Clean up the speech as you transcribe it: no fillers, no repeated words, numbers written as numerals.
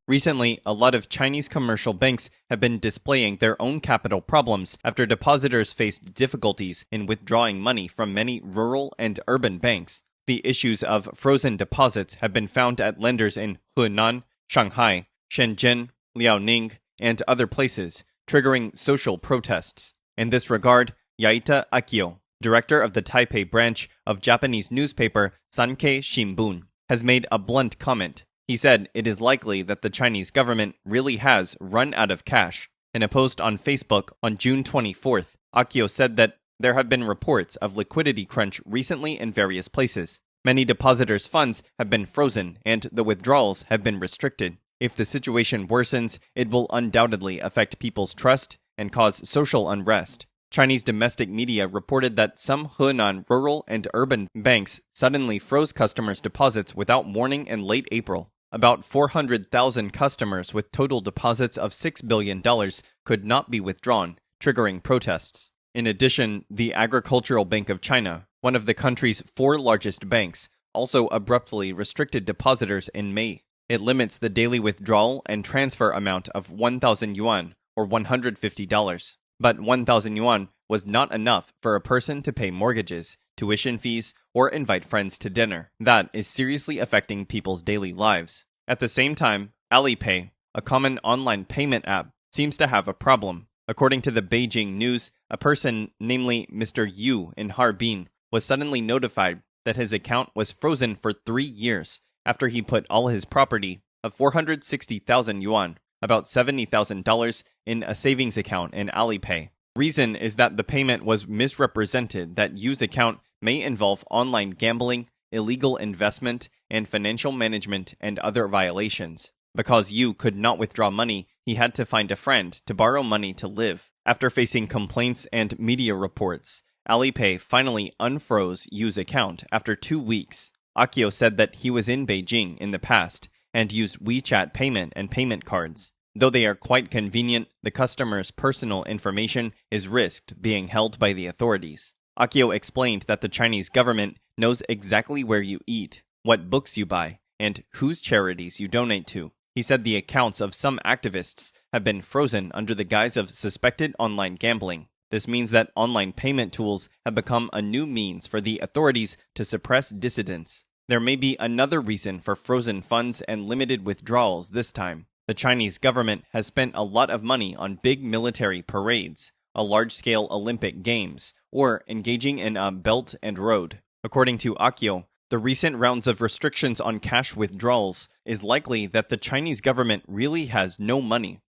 Recently, a lot of Chinese commercial banks have been displaying their own capital problems after depositors faced difficulties in withdrawing money from many rural and urban banks. The issues of frozen deposits have been found at lenders in Henan, Shanghai, Shenzhen, Liaoning, and other places, triggering social protests. In this regard, Yaita Akio, director of the Taipei branch of Japanese newspaper Sankei Shimbun, has made a blunt comment. He said it is likely that the Chinese government really has run out of cash. In a post on Facebook on June 24th, Akio said that there have been reports of liquidity crunch recently in various places. Many depositors' funds have been frozen and the withdrawals have been restricted. If the situation worsens, it will undoubtedly affect people's trust and cause social unrest. Chinese domestic media reported that some Henan rural and urban banks suddenly froze customers' deposits without warning in late April. About 400,000 customers with total deposits of $6 billion could not be withdrawn, triggering protests. In addition, the Agricultural Bank of China, one of the country's 4 largest banks, also abruptly restricted depositors in May. It limits the daily withdrawal and transfer amount of 1,000 yuan, or $150. But 1,000 yuan was not enough for a person to pay mortgages, tuition fees, or invite friends to dinner. That is seriously affecting people's daily lives. At the same time, Alipay, a common online payment app, seems to have a problem. According to the Beijing News, a person, namely Mr. Yu in Harbin, was suddenly notified that his account was frozen for 3 years after he put all his property of 460,000 yuan, about $70,000, in a savings account in Alipay. Reason is that the payment was misrepresented that Yu's account may involve online gambling, illegal investment, and financial management and other violations. Because Yu could not withdraw money, he had to find a friend to borrow money to live. After facing complaints and media reports, Alipay finally unfroze Yu's account after 2 weeks. Akio said that he was in Beijing in the past and used WeChat payment and payment cards. Though they are quite convenient, the customer's personal information is risked being held by the authorities. Akio explained that the Chinese government knows exactly where you eat, what books you buy, and whose charities you donate to. He said the accounts of some activists have been frozen under the guise of suspected online gambling. This means that online payment tools have become a new means for the authorities to suppress dissidents. There may be another reason for frozen funds and limited withdrawals this time. The Chinese government has spent a lot of money on big military parades, a large-scale Olympic Games, or engaging in a Belt and Road. According to Akio, the recent rounds of restrictions on cash withdrawals is likely that the Chinese government really has no money